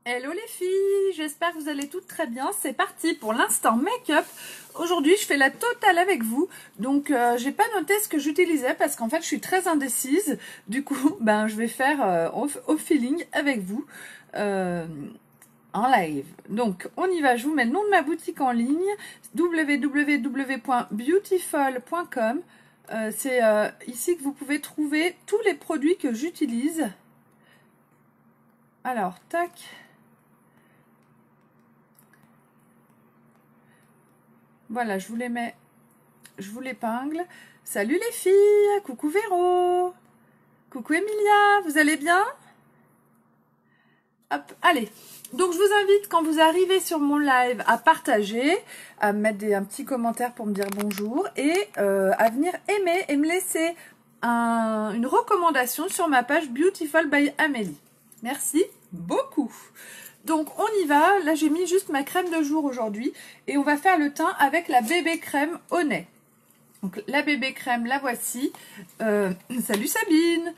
Hello les filles, j'espère que vous allez toutes très bien. C'est parti pour l'instant make-up. Aujourd'hui, je fais la totale avec vous. Donc, j'ai pas noté ce que j'utilisais parce qu'en fait, je suis très indécise. Du coup, je vais faire au feeling avec vous en live. Donc, on y va. Je vous mets le nom de ma boutique en ligne, www.beautiful.com. C'est ici que vous pouvez trouver tous les produits que j'utilise. Alors, tac. Voilà, je vous les mets, je vous l'épingle. Salut les filles, coucou Véro, coucou Emilia, vous allez bien? Hop, allez. Donc je vous invite quand vous arrivez sur mon live à partager, à mettre un petit commentaire pour me dire bonjour et à venir aimer et me laisser une recommandation sur ma page Beautiful by Amélie. Merci beaucoup. Donc on y va, là j'ai mis juste ma crème de jour aujourd'hui et on va faire le teint avec la bébé crème au nez. Donc la bébé crème, la voici. Salut Sabine.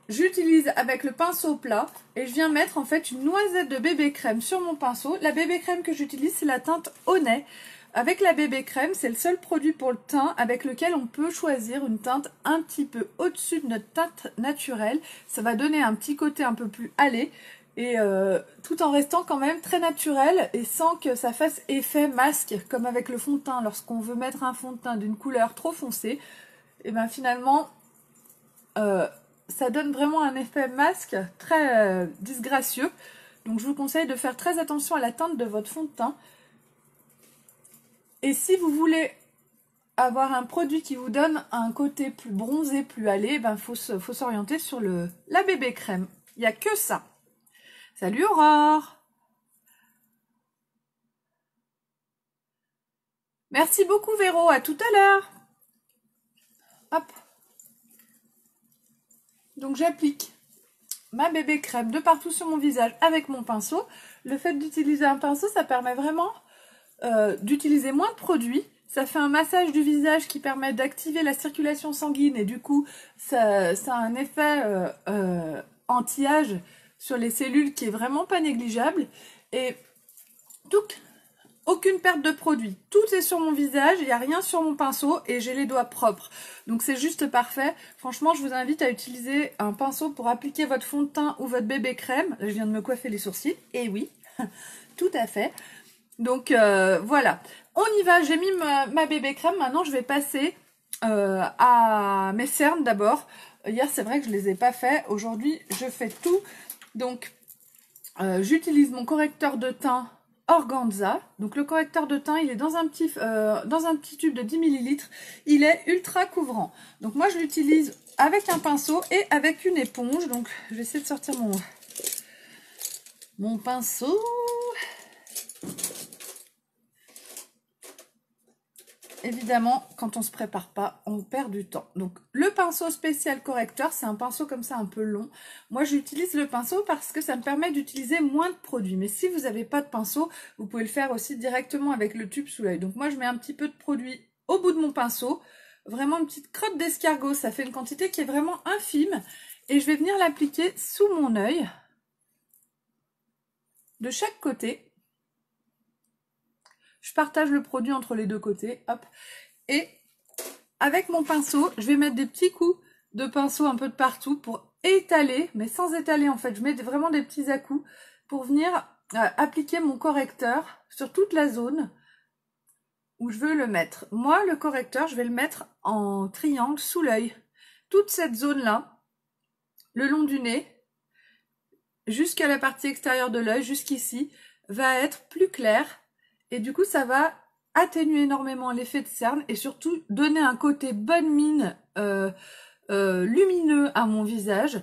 J'utilise avec le pinceau plat et je viens mettre en fait une noisette de bébé crème sur mon pinceau. La bébé crème que j'utilise c'est la teinte au nez. Avec la bébé crème, c'est le seul produit pour le teint avec lequel on peut choisir une teinte un petit peu au-dessus de notre teinte naturelle. Ça va donner un petit côté un peu plus hâlé. Et tout en restant quand même très naturel et sans que ça fasse effet masque comme avec le fond de teint. Lorsqu'on veut mettre un fond de teint d'une couleur trop foncée, et bien finalement ça donne vraiment un effet masque très disgracieux. Donc je vous conseille de faire très attention à la teinte de votre fond de teint. Et si vous voulez avoir un produit qui vous donne un côté plus bronzé, plus hâlé, faut s'orienter sur la bébé crème. Il n'y a que ça. Salut Aurore! Merci beaucoup Véro, à tout à l'heure! Hop! Donc j'applique ma bébé crème de partout sur mon visage avec mon pinceau. Le fait d'utiliser un pinceau, ça permet vraiment d'utiliser moins de produits. Ça fait un massage du visage qui permet d'activer la circulation sanguine et du coup, ça a un effet anti-âge sur les cellules qui est vraiment pas négligeable. Et donc, aucune perte de produit. Tout est sur mon visage, il n'y a rien sur mon pinceau et j'ai les doigts propres. Donc c'est juste parfait. Franchement, je vous invite à utiliser un pinceau pour appliquer votre fond de teint ou votre bébé crème. Là, je viens de me coiffer les sourcils. Et oui, tout à fait. Donc voilà, on y va. J'ai mis ma bébé crème. Maintenant, je vais passer à mes cernes d'abord. Hier, c'est vrai que je ne les ai pas fait. Aujourd'hui, je fais tout. Donc, j'utilise mon correcteur de teint Organza. Donc, le correcteur de teint, il est dans un petit tube de 10 ml. Il est ultra couvrant. Donc, moi, je l'utilise avec un pinceau et avec une éponge. Donc, je vais essayer de sortir mon pinceau. Évidemment, quand on ne se prépare pas, on perd du temps. Donc, le pinceau spécial correcteur, c'est un pinceau comme ça un peu long. Moi, j'utilise le pinceau parce que ça me permet d'utiliser moins de produits. Mais si vous n'avez pas de pinceau, vous pouvez le faire aussi directement avec le tube sous l'œil. Donc, moi, je mets un petit peu de produit au bout de mon pinceau. Vraiment une petite crotte d'escargot. Ça fait une quantité qui est vraiment infime. Et je vais venir l'appliquer sous mon œil. De chaque côté. Je partage le produit entre les deux côtés, hop. Et avec mon pinceau, je vais mettre des petits coups de pinceau un peu de partout pour étaler, mais sans étaler en fait. Je mets vraiment des petits à-coups pour venir appliquer mon correcteur sur toute la zone où je veux le mettre. Moi, le correcteur, je vais le mettre en triangle sous l'œil. Toute cette zone-là, le long du nez, jusqu'à la partie extérieure de l'œil, jusqu'ici, va être plus claire. Et du coup, ça va atténuer énormément l'effet de cerne et surtout donner un côté bonne mine lumineux à mon visage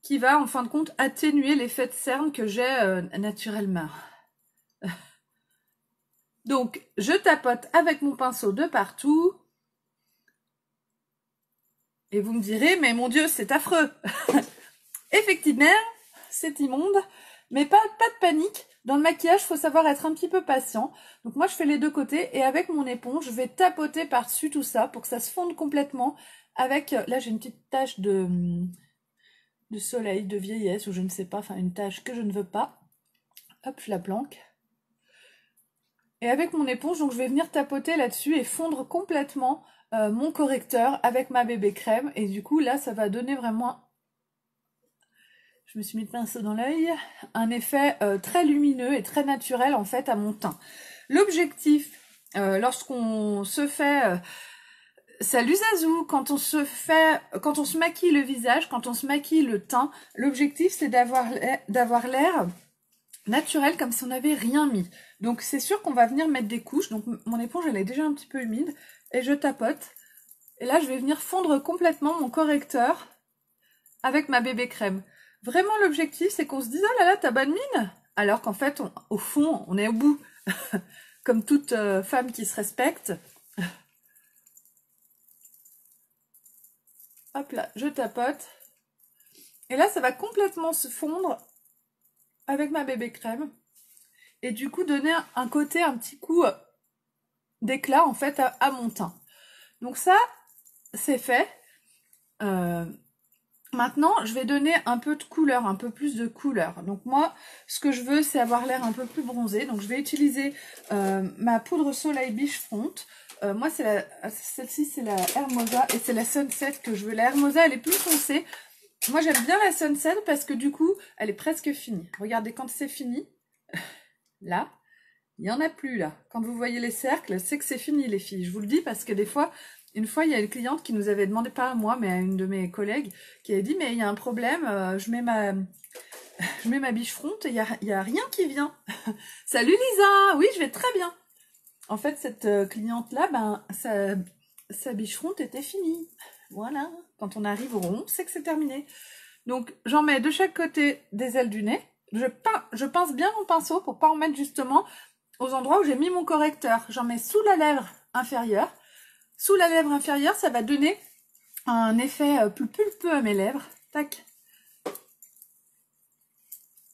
qui va en fin de compte atténuer l'effet de cerne que j'ai naturellement. Donc, je tapote avec mon pinceau de partout. Et vous me direz, mais mon Dieu, c'est affreux. Effectivement, c'est immonde, mais pas de panique. Dans le maquillage, il faut savoir être un petit peu patient. Donc moi, je fais les deux côtés et avec mon éponge, je vais tapoter par-dessus tout ça pour que ça se fonde complètement avec... Là, j'ai une petite tache de de soleil, de vieillesse, ou je ne sais pas, enfin une tache que je ne veux pas. Hop, je la planque. Et avec mon éponge, donc je vais venir tapoter là-dessus et fondre complètement mon correcteur avec ma bébé crème. Et du coup, là, ça va donner vraiment, je me suis mis le pinceau dans l'œil, un effet très lumineux et très naturel en fait à mon teint. L'objectif, lorsqu'on se fait... Salut Zazou, quand on se maquille le visage, quand on se maquille le teint, l'objectif c'est d'avoir l'air naturel comme si on n'avait rien mis. Donc c'est sûr qu'on va venir mettre des couches. Donc mon éponge elle est déjà un petit peu humide et je tapote. Et là je vais venir fondre complètement mon correcteur avec ma bébé crème. Vraiment l'objectif c'est qu'on se dise oh là là t'as bonne mine, alors qu'en fait au fond on est au bout. Comme toute femme qui se respecte. Hop là, je tapote. Et là, ça va complètement se fondre avec ma bébé crème. Et du coup, donner un côté, un petit coup d'éclat, en fait, à mon teint. Donc ça, c'est fait. Maintenant, je vais donner un peu de couleur, un peu plus de couleur. Donc moi, ce que je veux, c'est avoir l'air un peu plus bronzé. Donc je vais utiliser ma poudre soleil Beachfront. Moi, celle-ci, c'est la Hermosa et c'est la Sunset que je veux. La Hermosa, elle est plus foncée. Moi, j'aime bien la Sunset parce que du coup, elle est presque finie. Regardez, quand c'est fini, là, il n'y en a plus là. Quand vous voyez les cercles, c'est que c'est fini les filles. Je vous le dis parce que des fois, une fois, il y a une cliente qui nous avait demandé, pas à moi, mais à une de mes collègues, qui avait dit, mais il y a un problème, je mets ma Beachfront et il y a rien qui vient. Salut Lisa, oui, je vais très bien. En fait, cette cliente-là, ben, sa Beachfront était finie. Voilà, quand on arrive au rond, c'est que c'est terminé. Donc, j'en mets de chaque côté des ailes du nez. Je pince bien mon pinceau pour pas en mettre justement aux endroits où j'ai mis mon correcteur. J'en mets sous la lèvre inférieure. Sous la lèvre inférieure, ça va donner un effet plus pulpeux à mes lèvres. Tac.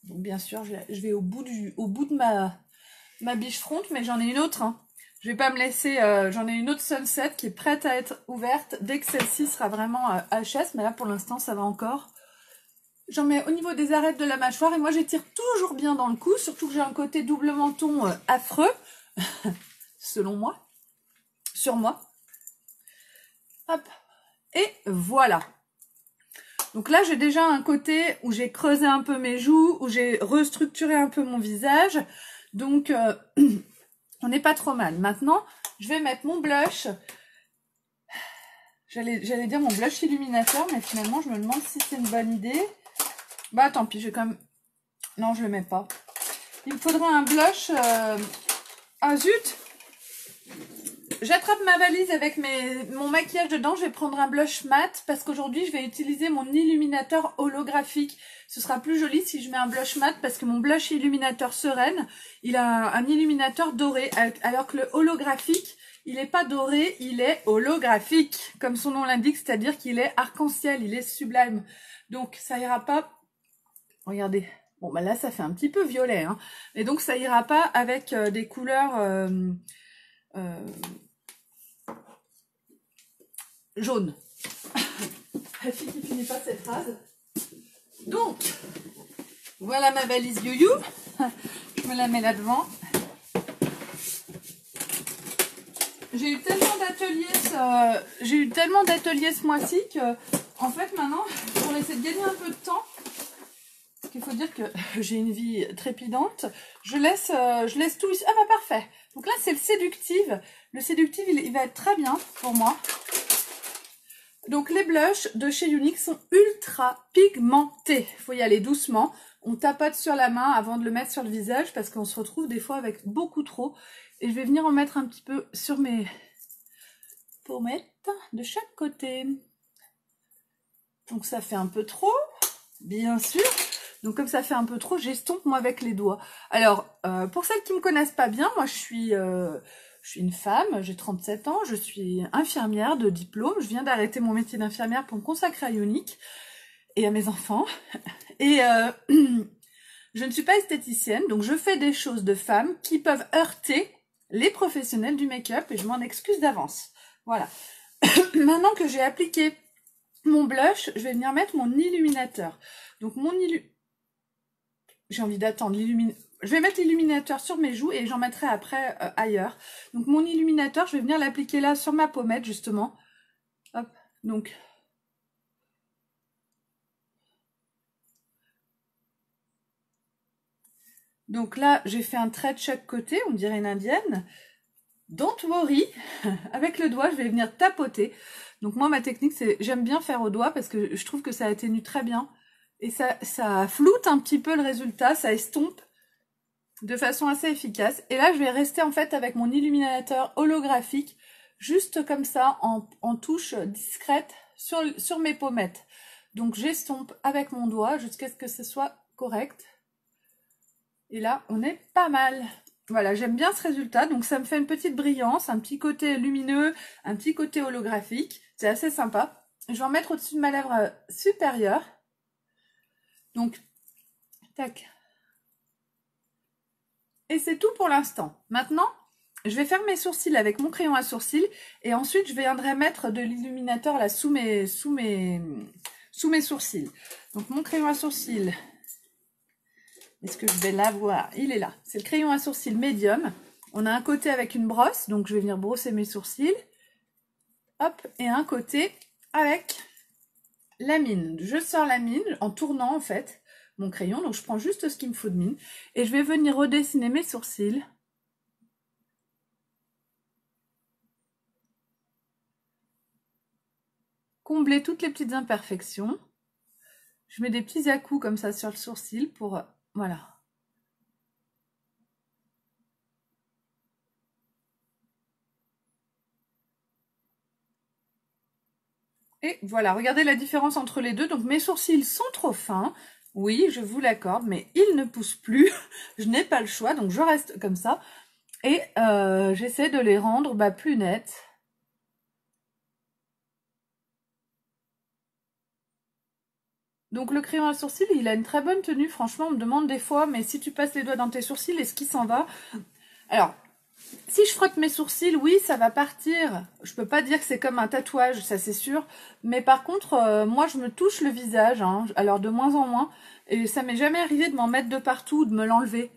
Donc, bien sûr, je vais au bout de ma Beachfront, mais j'en ai une autre. Hein. Je vais pas me laisser... j'en ai une autre Sunset qui est prête à être ouverte dès que celle-ci sera vraiment HS. Mais là, pour l'instant, ça va encore. J'en mets au niveau des arêtes de la mâchoire. Et moi, j'étire toujours bien dans le cou. Surtout que j'ai un côté double menton affreux. Selon moi. Sur moi. Hop. Et voilà. Donc là, j'ai déjà un côté où j'ai creusé un peu mes joues. Où j'ai restructuré un peu mon visage. Donc... on n'est pas trop mal. Maintenant, je vais mettre mon blush. J'allais dire mon blush illuminateur, mais finalement, je me demande si c'est une bonne idée. Bah, tant pis, je vais quand même... Non, je le mets pas. Il me faudra un blush... Ah, zut! J'attrape ma valise avec mon maquillage dedans. Je vais prendre un blush mat parce qu'aujourd'hui, je vais utiliser mon illuminateur holographique. Ce sera plus joli si je mets un blush mat parce que mon blush illuminateur Sereine, il a un illuminateur doré. Alors que le holographique, il n'est pas doré, il est holographique. Comme son nom l'indique, c'est-à-dire qu'il est arc-en-ciel, il est sublime. Donc, ça ira pas... Regardez. Bon, bah là, ça fait un petit peu violet. Hein. Et donc, ça ira pas avec des couleurs... jaune. La fille qui finit pas cette phrase. Donc, voilà ma valise you-you. Je me la mets là devant. J'ai eu tellement d'ateliers ce mois-ci que, en fait, maintenant, pour essayer de gagner un peu de temps, parce qu'il faut dire que j'ai une vie trépidante, je laisse tout ici. Ah bah parfait. Donc là, c'est le séductive. Le séductive, il va être très bien pour moi. Donc les blushs de chez Younique sont ultra pigmentés. Il faut y aller doucement. On tapote sur la main avant de le mettre sur le visage parce qu'on se retrouve des fois avec beaucoup trop. Et je vais venir en mettre un petit peu sur mes pommettes de chaque côté. Donc ça fait un peu trop, bien sûr. Donc comme ça fait un peu trop, j'estompe moi avec les doigts. Alors, pour celles qui ne me connaissent pas bien, moi je suis une femme, j'ai 37 ans, je suis infirmière de diplôme. Je viens d'arrêter mon métier d'infirmière pour me consacrer à Younique et à mes enfants. Et je ne suis pas esthéticienne, donc je fais des choses de femmes qui peuvent heurter les professionnels du make-up et je m'en excuse d'avance. Voilà. Maintenant que j'ai appliqué mon blush, je vais venir mettre mon illuminateur. Donc mon j'ai envie d'attendre l'illuminateur. Je vais mettre l'illuminateur sur mes joues et j'en mettrai après ailleurs. Donc mon illuminateur, je vais venir l'appliquer là sur ma pommette justement. Hop, donc. Donc là, j'ai fait un trait de chaque côté, on dirait une indienne. Don't worry, avec le doigt, je vais venir tapoter. Donc moi, ma technique, c'est j'aime bien faire au doigt parce que je trouve que ça atténue très bien. Et ça floute un petit peu le résultat, ça estompe de façon assez efficace. Et là, je vais rester en fait avec mon illuminateur holographique, juste comme ça, en touche discrète sur mes pommettes. Donc j'estompe avec mon doigt jusqu'à ce que ce soit correct. Et là, on est pas mal. Voilà, j'aime bien ce résultat. Donc ça me fait une petite brillance, un petit côté lumineux, un petit côté holographique. C'est assez sympa. Je vais en mettre au-dessus de ma lèvre supérieure. Donc, tac. Et c'est tout pour l'instant. Maintenant, je vais faire mes sourcils avec mon crayon à sourcils. Et ensuite, je viendrai mettre de l'illuminateur là sous mes sourcils. Donc mon crayon à sourcils. Est-ce que je vais l'avoir? Il est là. C'est le crayon à sourcils médium. On a un côté avec une brosse, donc je vais venir brosser mes sourcils. Hop, et un côté avec la mine. Je sors la mine en tournant en fait mon crayon. Donc je prends juste ce qu'il me faut de mine. Et je vais venir redessiner mes sourcils. Combler toutes les petites imperfections. Je mets des petits à-coups comme ça sur le sourcil pour... Voilà. Et voilà, regardez la différence entre les deux. Donc mes sourcils sont trop fins. Oui, je vous l'accorde, mais ils ne poussent plus. Je n'ai pas le choix, donc je reste comme ça. Et j'essaie de les rendre plus nets. Donc le crayon à sourcils, il a une très bonne tenue. Franchement, on me demande des fois, mais si tu passes les doigts dans tes sourcils, est-ce qu'il s'en va? Alors, si je frotte mes sourcils, oui, ça va partir. Je peux pas dire que c'est comme un tatouage, ça c'est sûr. Mais par contre, moi, je me touche le visage, hein, alors de moins en moins. Et ça m'est jamais arrivé de m'en mettre de partout, de me l'enlever.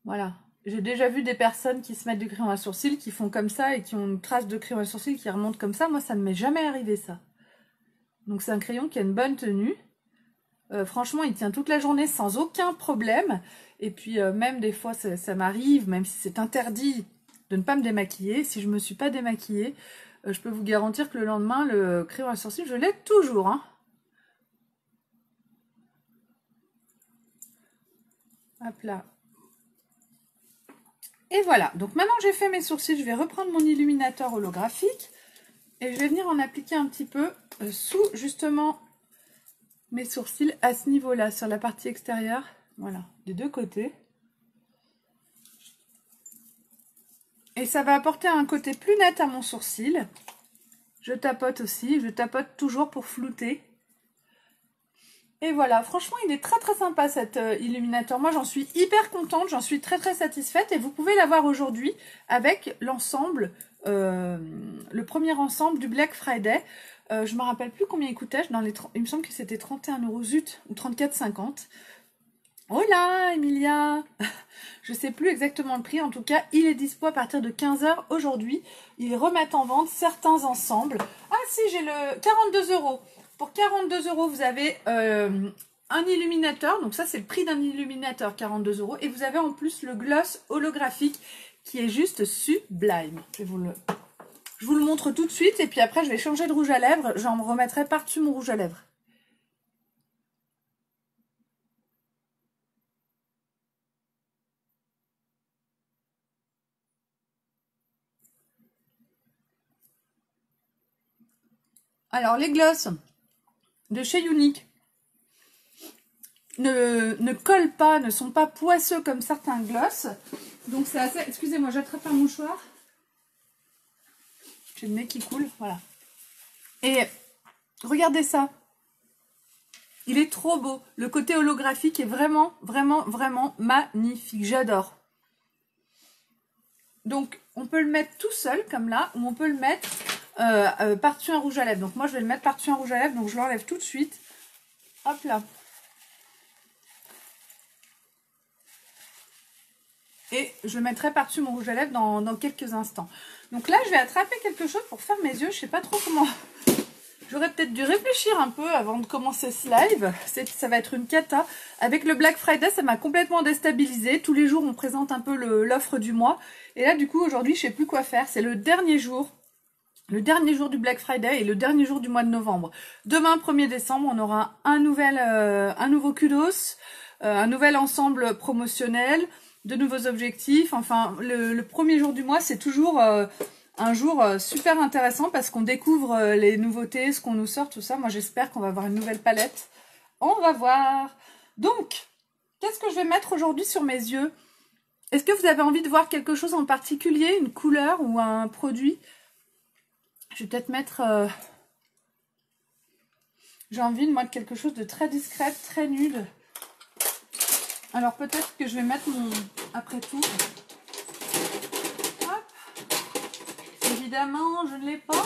Voilà. J'ai déjà vu des personnes qui se mettent du crayon à sourcils, qui font comme ça et qui ont une trace de crayon à sourcils qui remonte comme ça. Moi, ça ne m'est jamais arrivé ça. Donc c'est un crayon qui a une bonne tenue. Franchement, il tient toute la journée sans aucun problème. Et puis même des fois, ça m'arrive, même si c'est interdit de ne pas me démaquiller. Si je ne me suis pas démaquillée, je peux vous garantir que le lendemain, le crayon à sourcils, je l'ai toujours. Hein. Hop là. Et voilà. Donc maintenant que j'ai fait mes sourcils, je vais reprendre mon illuminateur holographique. Et je vais venir en appliquer un petit peu sous justement mes sourcils à ce niveau-là, sur la partie extérieure. Voilà, des deux côtés. Et ça va apporter un côté plus net à mon sourcil. Je tapote aussi, je tapote toujours pour flouter. Et voilà, franchement, il est très très sympa cet illuminateur. Moi, j'en suis hyper contente, j'en suis très très satisfaite. Et vous pouvez l'avoir aujourd'hui avec l'ensemble, le premier ensemble du Black Friday. Je ne me rappelle plus combien il coûtait. Il me semble que c'était 31 € zut, ou 34,50 €. Oh là, Emilia. Je ne sais plus exactement le prix. En tout cas, il est dispo à partir de 15 h aujourd'hui. Ils remettent en vente certains ensembles. Ah si, j'ai le 42 €. Pour 42 €, vous avez un illuminateur. Donc ça, c'est le prix d'un illuminateur, 42 €. Et vous avez en plus le gloss holographique qui est juste sublime. Je vous le montre tout de suite. Et puis après, je vais changer de rouge à lèvres. J'en remettrai par-dessus mon rouge à lèvres. Alors, les glosses de chez Younique ne collent pas, ne sont pas poisseux comme certains glosses. Donc c'est assez... Excusez-moi, j'attrape un mouchoir. J'ai le nez qui coule, voilà. Et regardez ça. Il est trop beau. Le côté holographique est vraiment, vraiment, vraiment magnifique. J'adore. Donc, on peut le mettre tout seul, comme là, ou on peut le mettre par-dessus un rouge à lèvres. Donc, moi, je vais le mettre par-dessus un rouge à lèvres, donc je l'enlève tout de suite. Hop là. Et je le mettrai par-dessus mon rouge à lèvres dans quelques instants. Donc là, je vais attraper quelque chose pour faire mes yeux. Je sais pas trop comment... J'aurais peut-être dû réfléchir un peu avant de commencer ce live. Ça va être une cata. Avec le Black Friday, ça m'a complètement déstabilisée. Tous les jours, on présente un peu l'offre du mois. Et là, du coup, aujourd'hui, je sais plus quoi faire. C'est le dernier jour. Le dernier jour du Black Friday et le dernier jour du mois de novembre. Demain, 1er décembre, on aura un nouveau kudos, un nouvel ensemble promotionnel, de nouveaux objectifs. Enfin, le premier jour du mois, c'est toujours un jour super intéressant parce qu'on découvre les nouveautés, ce qu'on nous sort, tout ça. Moi, j'espère qu'on va avoir une nouvelle palette. On va voir. Donc, qu'est-ce que je vais mettre aujourd'hui sur mes yeux? Est-ce que vous avez envie de voir quelque chose en particulier, une couleur ou un produit? Je vais peut-être mettre... j'ai envie de mettre quelque chose de très discret, très nude. Alors peut-être que je vais mettre mon... Après tout... Hop. Évidemment, je ne l'ai pas.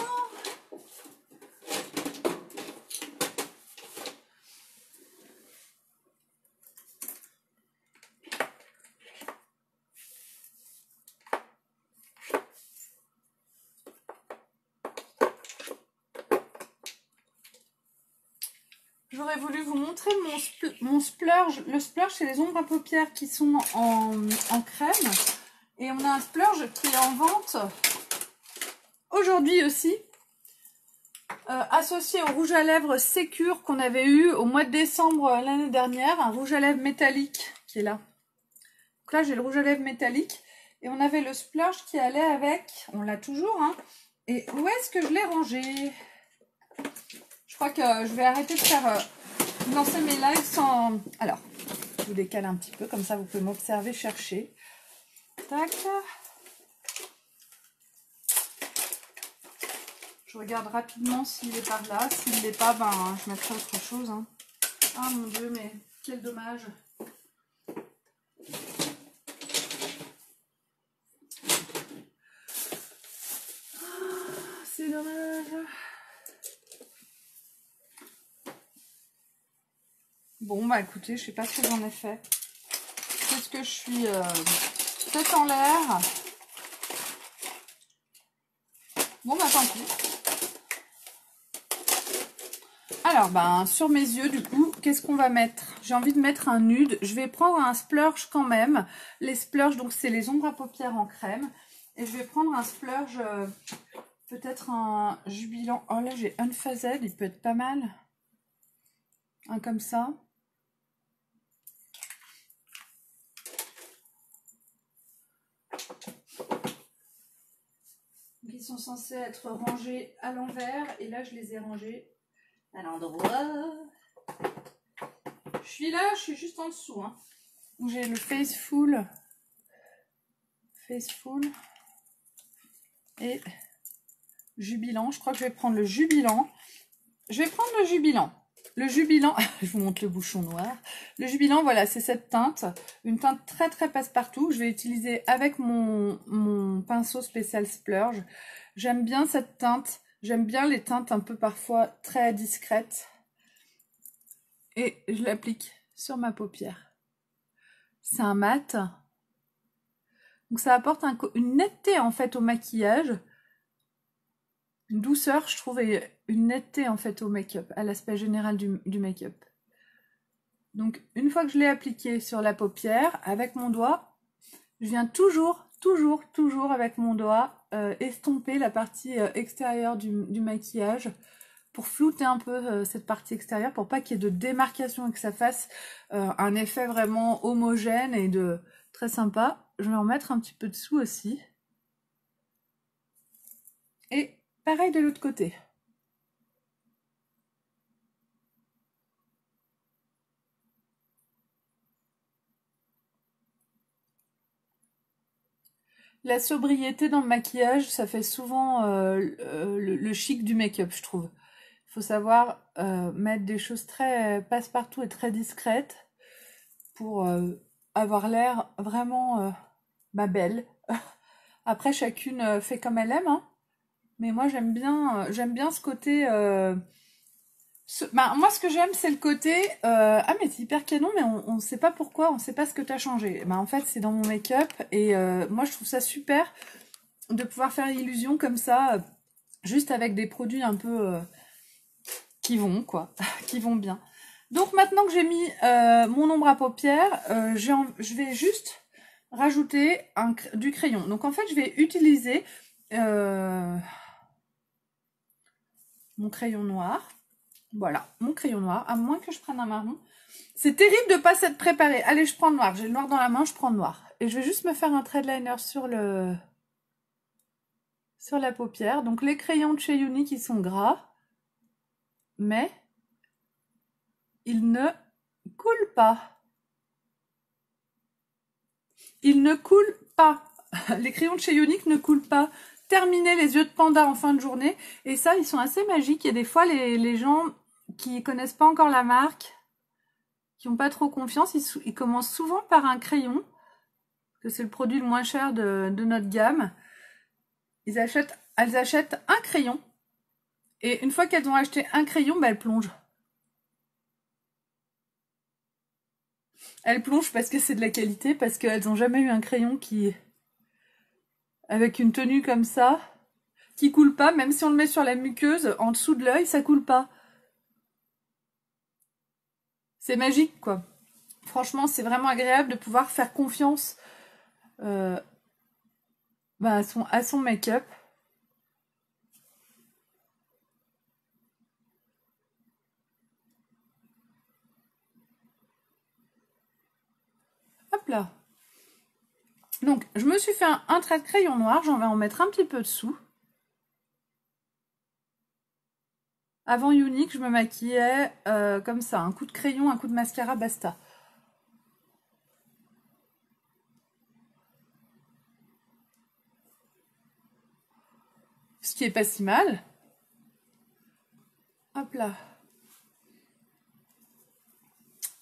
J'aurais voulu vous montrer mon splurge. Le splurge, c'est les ombres à paupières qui sont en crème. Et on a un splurge qui est en vente aujourd'hui aussi. Associé au rouge à lèvres Sécure qu'on avait eu au mois de décembre l'année dernière. Un rouge à lèvres métallique qui est là. Donc là, j'ai le rouge à lèvres métallique. Et on avait le splurge qui allait avec. On l'a toujours, hein. Et où est-ce que je l'ai rangé? Je crois que je vais arrêter de faire lancer mes lives sans... Alors, je vous décale un petit peu, comme ça vous pouvez m'observer, chercher. Tac. Je regarde rapidement s'il est par là. S'il n'est pas, ben, je mettrai autre chose. Hein. Ah mon Dieu, mais quel dommage. C'est dommage. Bon, bah écoutez, je sais pas ce que j'en ai fait. Qu'est-ce que je suis tête en l'air. Bon, bah tant pis. Alors, ben, sur mes yeux, du coup, qu'est-ce qu'on va mettre? J'ai envie de mettre un nude. Je vais prendre un splurge quand même. Les splurges, donc, c'est les ombres à paupières en crème. Et je vais prendre un splurge, peut-être un jubilant. Oh là, j'ai Unfazed, il peut être pas mal. Un comme ça. Ils sont censés être rangés à l'envers. Et là, je les ai rangés à l'endroit. Je suis là, je suis juste en dessous. Hein, où j'ai le Faceful. Et Jubilant. Je crois que je vais prendre le Jubilant. Je vais prendre le Jubilant. Le Jubilant, je vous montre le bouchon noir. Le Jubilant, voilà, c'est cette teinte. Une teinte très très passe-partout. Je vais utiliser avec mon pinceau spécial Splurge. J'aime bien cette teinte. J'aime bien les teintes un peu parfois très discrètes. Et je l'applique sur ma paupière. C'est un mat. Donc ça apporte une netteté en fait au maquillage. Une douceur, je trouve, et une netteté en fait au make-up, à l'aspect général du make-up. Donc une fois que je l'ai appliqué sur la paupière, avec mon doigt, je viens toujours avec mon doigt estomper la partie extérieure du maquillage pour flouter un peu cette partie extérieure, pour pas qu'il y ait de démarcation et que ça fasse un effet vraiment homogène et très sympa. Je vais en mettre un petit peu dessous aussi. Et pareil de l'autre côté. La sobriété dans le maquillage, ça fait souvent le chic du make-up, je trouve. Il faut savoir mettre des choses très passe-partout et très discrètes pour avoir l'air vraiment belle. Après, chacune fait comme elle aime, hein. Mais moi, j'aime bien ce côté... moi, ce que j'aime, c'est le côté... ah, mais c'est hyper canon, mais on sait pas pourquoi, on sait pas ce que t'as changé. Bah, en fait, c'est dans mon make-up. Et moi, je trouve ça super de pouvoir faire l'illusion comme ça, juste avec des produits un peu... qui vont, quoi. Qui vont bien. Donc, maintenant que j'ai mis mon ombre à paupières, je vais juste rajouter du crayon. Donc, en fait, je vais utiliser... mon crayon noir. Voilà, mon crayon noir, à moins que je prenne un marron. C'est terrible de pas s'être préparé. Allez, je prends le noir. J'ai le noir dans la main, je prends le noir. Et je vais juste me faire un trait de liner sur la paupière. Donc les crayons de chez Younique, ils sont gras. Mais ils ne coulent pas. Ils ne coulent pas. Les crayons de chez Younique ne coulent pas. Terminer les yeux de panda en fin de journée. Et ça, ils sont assez magiques. Et des fois, les gens qui connaissent pas encore la marque, qui n'ont pas trop confiance, ils commencent souvent par un crayon, que c'est le produit le moins cher de notre gamme. Elles achètent un crayon, et une fois qu'elles ont acheté un crayon, bah, elles plongent. Elles plongent parce que c'est de la qualité, parce qu'elles n'ont jamais eu un crayon avec une tenue comme ça, qui coule pas, même si on le met sur la muqueuse, en dessous de l'œil, ça coule pas. C'est magique, quoi. Franchement, c'est vraiment agréable de pouvoir faire confiance à son make-up. Hop là. Donc, je me suis fait un trait de crayon noir. J'en vais en mettre un petit peu dessous. Avant Younique, je me maquillais comme ça. Un coup de crayon, un coup de mascara, basta. Ce qui est pas si mal. Hop là.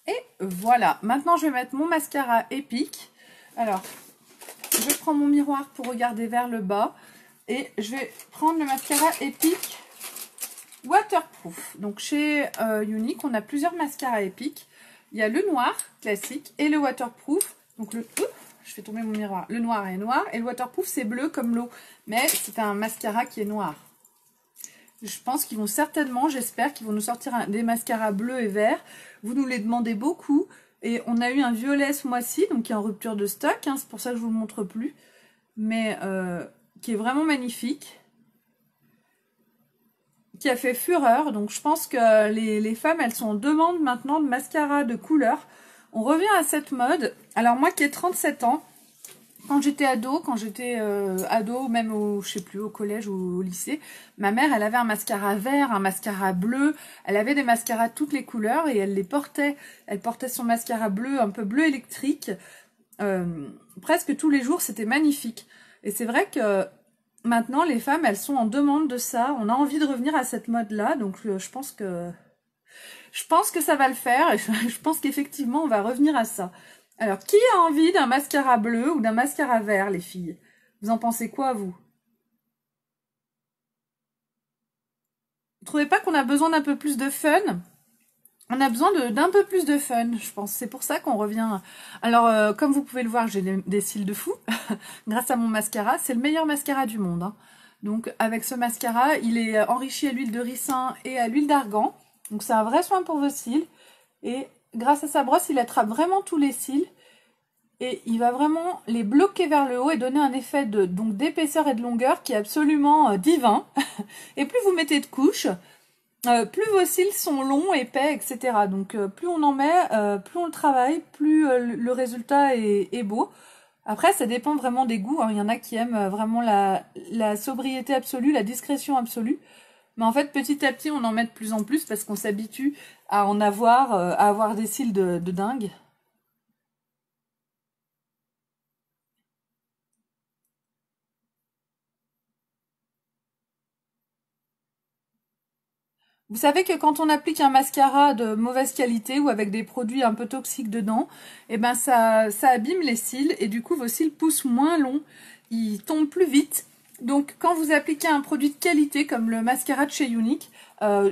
Et voilà. Maintenant, je vais mettre mon mascara Epic. Alors, je prends mon miroir pour regarder vers le bas. Et je vais prendre le mascara Epic Waterproof. Donc, chez Younique, on a plusieurs mascaras Epic. Il y a le noir, classique, et le waterproof. Donc, je fais tomber mon miroir. Le noir est noir, et le waterproof, c'est bleu comme l'eau. Mais c'est un mascara qui est noir. Je pense qu'ils vont certainement, j'espère qu'ils vont nous sortir des mascaras bleus et verts. Vous nous les demandez beaucoup. Et on a eu un violet ce mois-ci, donc qui est en rupture de stock. Hein, c'est pour ça que je ne vous le montre plus. Mais qui est vraiment magnifique. Qui a fait fureur. Donc je pense que les femmes, elles sont en demande maintenant de mascara de couleur. On revient à cette mode. Alors moi qui ai 37 ans, quand j'étais ado, même je sais plus, au collège ou au lycée, ma mère, elle avait un mascara vert, un mascara bleu. Elle avait des mascaras de toutes les couleurs et elle les portait. Elle portait son mascara bleu, un peu bleu électrique. Presque tous les jours, c'était magnifique. Et c'est vrai que maintenant, les femmes, elles sont en demande de ça. On a envie de revenir à cette mode-là. Donc, je pense que ça va le faire. Et je pense qu'effectivement, on va revenir à ça. Alors, qui a envie d'un mascara bleu ou d'un mascara vert, les filles? Vous en pensez quoi, vous? Vous trouvez pas qu'on a besoin d'un peu plus de fun? On a besoin d'un peu plus de fun, je pense. C'est pour ça qu'on revient. Alors, comme vous pouvez le voir, j'ai des cils de fou. Grâce à mon mascara. C'est le meilleur mascara du monde. Hein. Donc, avec ce mascara, il est enrichi à l'huile de ricin et à l'huile d'argan. Donc, c'est un vrai soin pour vos cils. Et grâce à sa brosse, il attrape vraiment tous les cils. Et il va vraiment les bloquer vers le haut et donner un effet d'épaisseur et de longueur qui est absolument divin. Et plus vous mettez de couches, plus vos cils sont longs, épais, etc. Donc plus on en met, plus on le travaille, plus le résultat est beau. Après, ça dépend vraiment des goûts. Hein. Il y en a qui aiment vraiment la sobriété absolue, la discrétion absolue. Mais en fait, petit à petit, on en met de plus en plus parce qu'on s'habitue à à avoir des cils de dingue. Vous savez que quand on applique un mascara de mauvaise qualité ou avec des produits un peu toxiques dedans, eh ben ça abîme les cils et du coup vos cils poussent moins longs il tombe plus vite. Donc quand vous appliquez un produit de qualité comme le mascara de chez Younique,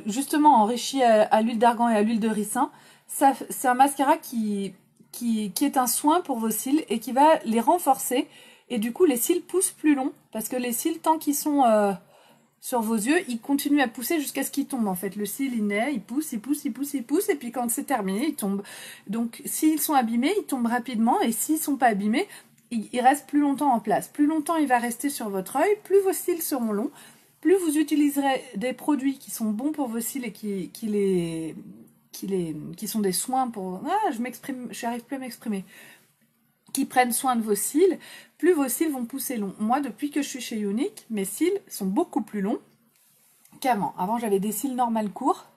justement enrichi à l'huile d'argan et à l'huile de ricin, c'est un mascara qui est un soin pour vos cils et qui va les renforcer. Et du coup les cils poussent plus long parce que les cils tant qu'ils sont sur vos yeux, ils continuent à pousser jusqu'à ce qu'ils tombent. En fait, le cil, il naît, il pousse, il pousse, il pousse, il pousse, et puis quand c'est terminé, il tombe. Donc, s'ils sont abîmés, ils tombent rapidement, et s'ils sont pas abîmés, il reste plus longtemps en place. Plus longtemps il va rester sur votre œil, plus vos cils seront longs, plus vous utiliserez des produits qui sont bons pour vos cils et qui sont des soins pour... Ah, je n'arrive plus à m'exprimer. Qui prennent soin de vos cils, plus vos cils vont pousser long. Moi, depuis que je suis chez Younique, mes cils sont beaucoup plus longs qu'avant. Avant, j'avais des cils normales courts.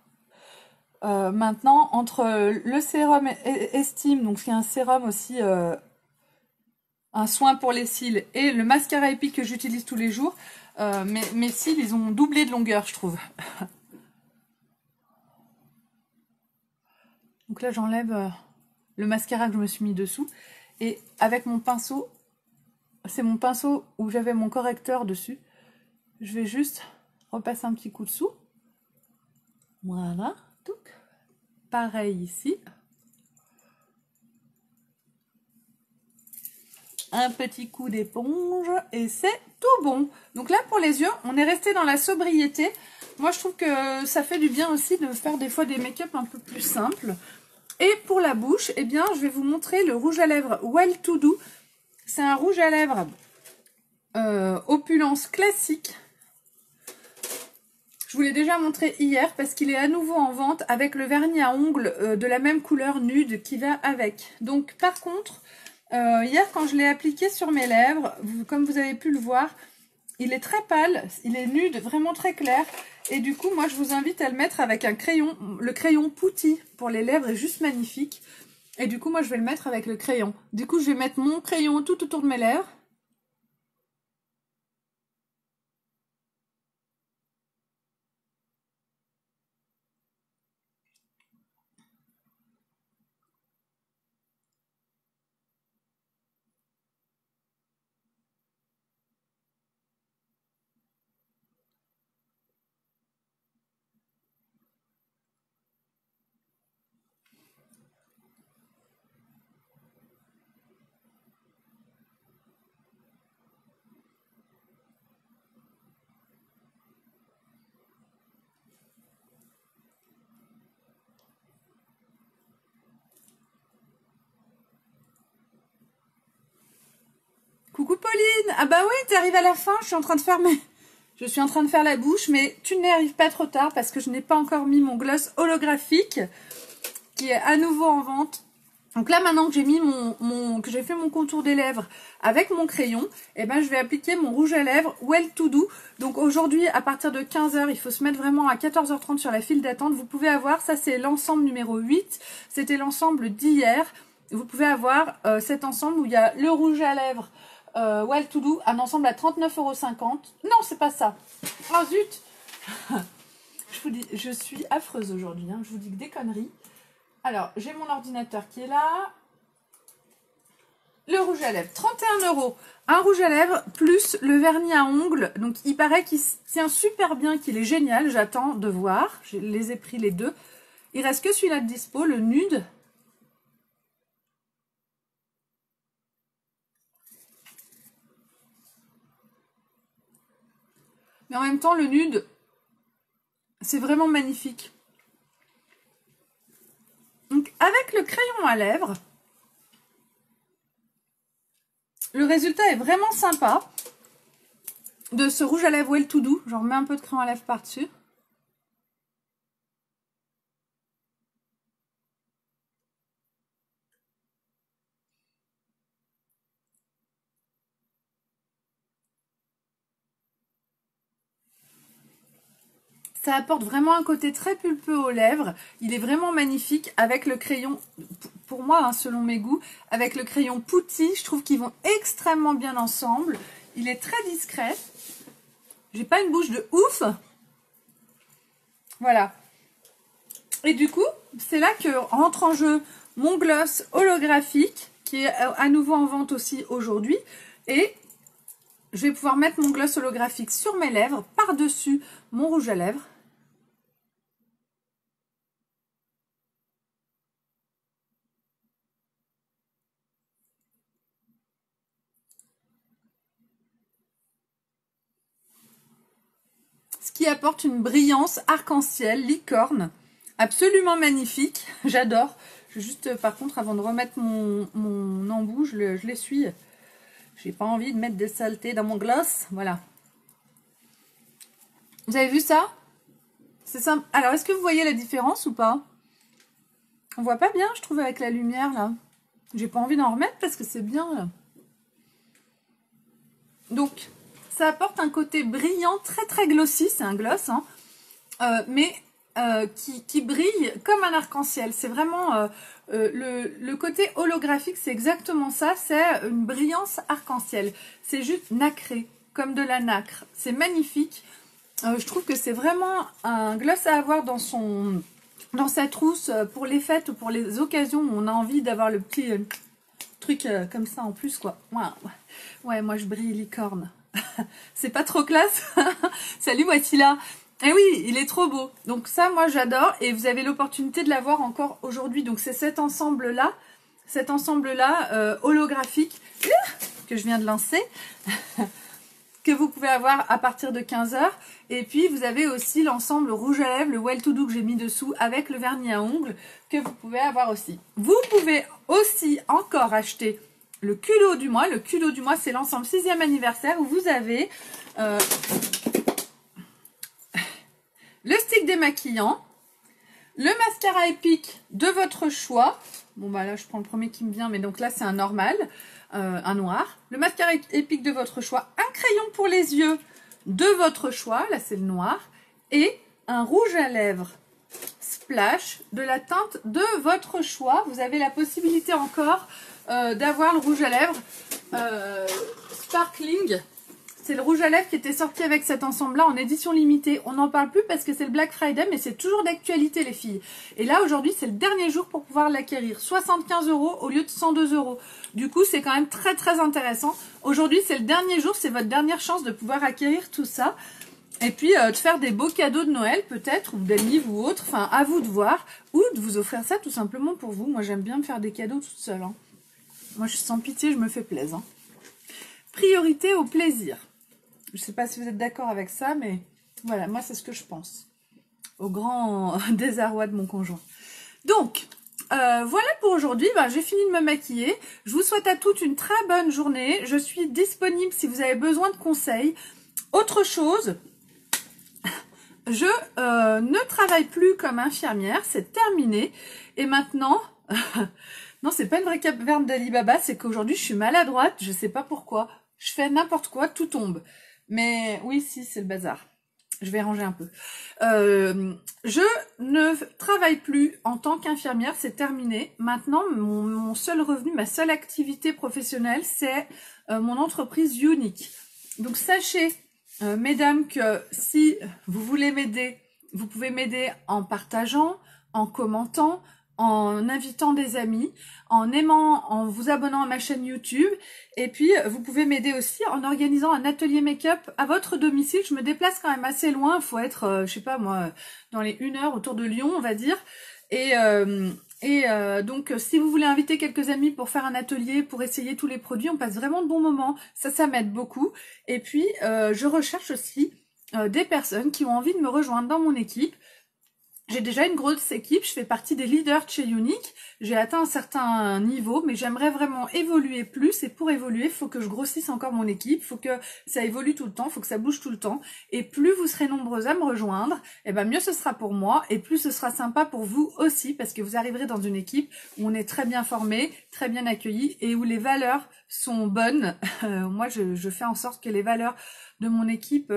Maintenant, entre le sérum Estime, donc c'est un sérum aussi, un soin pour les cils, et le mascara épique que j'utilise tous les jours, mes cils, ils ont doublé de longueur, je trouve. Donc là, j'enlève le mascara que je me suis mis dessous. Et avec mon pinceau, c'est mon pinceau où j'avais mon correcteur dessus. Je vais juste repasser un petit coup dessous. Voilà. Pareil ici. Un petit coup d'éponge et c'est tout bon. Donc là, pour les yeux, on est resté dans la sobriété. Moi, je trouve que ça fait du bien aussi de faire des fois des make-up un peu plus simples. Et pour la bouche, eh bien, je vais vous montrer le rouge à lèvres Well To Do. C'est un rouge à lèvres opulence classique. Je vous l'ai déjà montré hier parce qu'il est à nouveau en vente avec le vernis à ongles de la même couleur nude qui va avec. Donc, par contre, hier, quand je l'ai appliqué sur mes lèvres, comme vous avez pu le voir, il est très pâle, il est nude, vraiment très clair. Et du coup, moi, je vous invite à le mettre avec un crayon. Le crayon Putty pour les lèvres est juste magnifique. Et du coup, moi, je vais le mettre avec le crayon. Du coup, je vais mettre mon crayon tout autour de mes lèvres. Coucou Pauline! Ah bah oui, t'arrives à la fin, je suis en train de faire la bouche, mais tu n'y arrives pas trop tard parce que je n'ai pas encore mis mon gloss holographique qui est à nouveau en vente. Donc là, maintenant que j'ai mis que j'ai fait mon contour des lèvres avec mon crayon, eh ben, je vais appliquer mon rouge à lèvres Well To Do. Donc aujourd'hui, à partir de 15 h, il faut se mettre vraiment à 14 h 30 sur la file d'attente. Vous pouvez avoir, ça c'est l'ensemble numéro 8, c'était l'ensemble d'hier. Vous pouvez avoir cet ensemble où il y a le rouge à lèvres Well To Do, un ensemble à 39,50 €. Non, c'est pas ça. Oh zut. Je vous dis, je suis affreuse aujourd'hui, hein. Je vous dis que des conneries. Alors, j'ai mon ordinateur qui est là. Le rouge à lèvres, 31 €. Un rouge à lèvres plus le vernis à ongles. Donc, il paraît qu'il tient super bien, qu'il est génial. J'attends de voir. Je les ai pris les deux. Il reste que celui-là de dispo, le nude. Mais en même temps, le nude, c'est vraiment magnifique. Donc, avec le crayon à lèvres, le résultat est vraiment sympa de ce rouge à lèvres Well To Do. J'en remets un peu de crayon à lèvres par-dessus. Ça apporte vraiment un côté très pulpeux aux lèvres. Il est vraiment magnifique avec le crayon, pour moi, hein, selon mes goûts, avec le crayon Putty. Je trouve qu'ils vont extrêmement bien ensemble. Il est très discret. J'ai pas une bouche de ouf. Voilà. Et du coup, c'est là que rentre en jeu mon gloss holographique, qui est à nouveau en vente aussi aujourd'hui. Et je vais pouvoir mettre mon gloss holographique sur mes lèvres, par-dessus mon rouge à lèvres. Ce qui apporte une brillance arc-en-ciel, licorne, absolument magnifique. J'adore. Je vais juste, par contre, avant de remettre mon embout, je l'essuie. J'ai pas envie de mettre des saletés dans mon gloss. Voilà. Vous avez vu ça? C'est simple. Alors, est-ce que vous voyez la différence ou pas? On voit pas bien, je trouve, avec la lumière, là. J'ai pas envie d'en remettre parce que c'est bien, là. Donc, ça apporte un côté brillant, très très glossy. C'est un gloss, hein. Mais qui brille comme un arc-en-ciel. C'est vraiment... le côté holographique, c'est exactement ça. C'est une brillance arc-en-ciel. C'est juste nacré, comme de la nacre. C'est magnifique. Je trouve que c'est vraiment un gloss à avoir dans sa trousse pour les fêtes ou pour les occasions où on a envie d'avoir le petit truc comme ça en plus, quoi. Ouais, moi je brille licorne. C'est pas trop classe. Salut Wassila. Eh oui, il est trop beau. Donc ça, moi j'adore. Et vous avez l'opportunité de l'avoir encore aujourd'hui. Donc c'est cet ensemble-là holographique que je viens de lancer. Que vous pouvez avoir à partir de 15 h. Et puis, vous avez aussi l'ensemble rouge à lèvres, le Well To Do que j'ai mis dessous avec le vernis à ongles que vous pouvez avoir aussi. Vous pouvez aussi encore acheter le culot du mois. Le culot du mois, c'est l'ensemble 6e anniversaire où vous avez le stick démaquillant, le mascara épique de votre choix. Bon, bah là, je prends le premier qui me vient, mais donc là, c'est un normal. Un noir, le mascara épique de votre choix, un crayon pour les yeux de votre choix, là c'est le noir, et un rouge à lèvres splash de la teinte de votre choix. Vous avez la possibilité encore d'avoir le rouge à lèvres sparkling. C'est le rouge à lèvres qui était sorti avec cet ensemble-là en édition limitée. On n'en parle plus parce que c'est le Black Friday, mais c'est toujours d'actualité les filles. Et là, aujourd'hui, c'est le dernier jour pour pouvoir l'acquérir. 75 € au lieu de 102 €. Du coup, c'est quand même très très intéressant. Aujourd'hui, c'est le dernier jour, c'est votre dernière chance de pouvoir acquérir tout ça. Et puis, de faire des beaux cadeaux de Noël peut-être, ou d'amis ou autre. Enfin, à vous de voir. Ou de vous offrir ça tout simplement pour vous. Moi, j'aime bien me faire des cadeaux toute seule. Hein. Moi, je suis sans pitié, je me fais plaisir. Hein. Priorité au plaisir. Je ne sais pas si vous êtes d'accord avec ça, mais voilà, moi, c'est ce que je pense. Au grand désarroi de mon conjoint. Donc, voilà pour aujourd'hui. Ben, j'ai fini de me maquiller. Je vous souhaite à toutes une très bonne journée. Je suis disponible si vous avez besoin de conseils. Autre chose, je ne travaille plus comme infirmière. C'est terminé. Et maintenant... non, c'est pas une vraie caverne d'Alibaba. C'est qu'aujourd'hui, je suis maladroite. Je ne sais pas pourquoi. Je fais n'importe quoi, tout tombe. Mais oui, si, c'est le bazar. Je vais ranger un peu. Je ne travaille plus en tant qu'infirmière, c'est terminé. Maintenant, mon seul revenu, ma seule activité professionnelle, c'est mon entreprise Unique. Donc, sachez, mesdames, que si vous voulez m'aider, vous pouvez m'aider en partageant, en commentant, en invitant des amis, en aimant, en vous abonnant à ma chaîne YouTube. Et puis, vous pouvez m'aider aussi en organisant un atelier make-up à votre domicile. Je me déplace quand même assez loin. Il faut être, je sais pas moi, dans les 1 heure autour de Lyon, on va dire. Et donc, si vous voulez inviter quelques amis pour faire un atelier, pour essayer tous les produits, on passe vraiment de bons moments. Ça m'aide beaucoup. Et puis, je recherche aussi des personnes qui ont envie de me rejoindre dans mon équipe. J'ai déjà une grosse équipe, je fais partie des leaders de chez Unique. J'ai atteint un certain niveau, mais j'aimerais vraiment évoluer plus. Et pour évoluer, il faut que je grossisse encore mon équipe, il faut que ça évolue tout le temps, il faut que ça bouge tout le temps. Et plus vous serez nombreux à me rejoindre, et ben mieux ce sera pour moi et plus ce sera sympa pour vous aussi, parce que vous arriverez dans une équipe où on est très bien formé, très bien accueilli et où les valeurs sont bonnes. Moi, je fais en sorte que les valeurs de mon équipe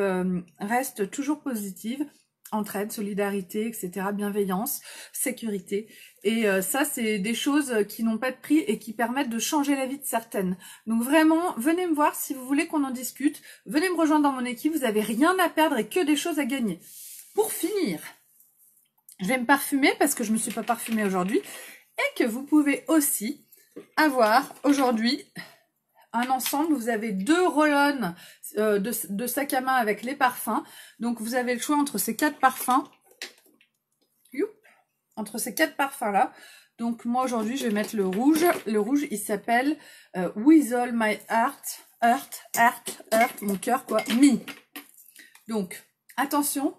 restent toujours positives. Entraide, solidarité, etc., bienveillance, sécurité. Et ça, c'est des choses qui n'ont pas de prix et qui permettent de changer la vie de certaines. Donc vraiment, venez me voir si vous voulez qu'on en discute. Venez me rejoindre dans mon équipe, vous n'avez rien à perdre et que des choses à gagner. Pour finir, je vais me parfumer parce que je ne me suis pas parfumée aujourd'hui. Et que vous pouvez aussi avoir aujourd'hui un ensemble. Vous avez 2 roll-on de sac à main avec les parfums. Donc, vous avez le choix entre ces 4 parfums. Youp, entre ces 4 parfums-là. Donc, moi, aujourd'hui, je vais mettre le rouge. Le rouge, il s'appelle With All My Heart. Heart, mon cœur, quoi. Me. Donc, attention,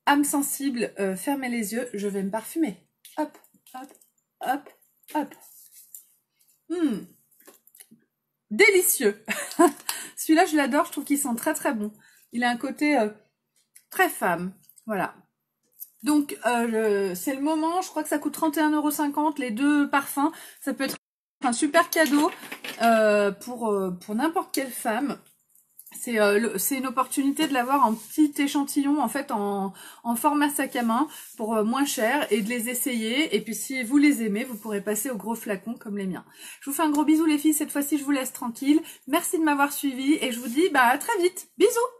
âme sensible, fermez les yeux, je vais me parfumer. Hop, hop, hop, hop. Délicieux. Celui-là, je l'adore, je trouve qu'il sent très très bon. Il a un côté très femme. Voilà. Donc, c'est le moment, je crois que ça coûte 31,50 € les 2 parfums. Ça peut être un super cadeau pour n'importe quelle femme. C'est une opportunité de l'avoir en petit échantillon, en fait, en format sac à main, pour moins cher, et de les essayer. Et puis, si vous les aimez, vous pourrez passer au gros flacon comme les miens. Je vous fais un gros bisou, les filles. Cette fois-ci, je vous laisse tranquille. Merci de m'avoir suivi et je vous dis à très vite. Bisous!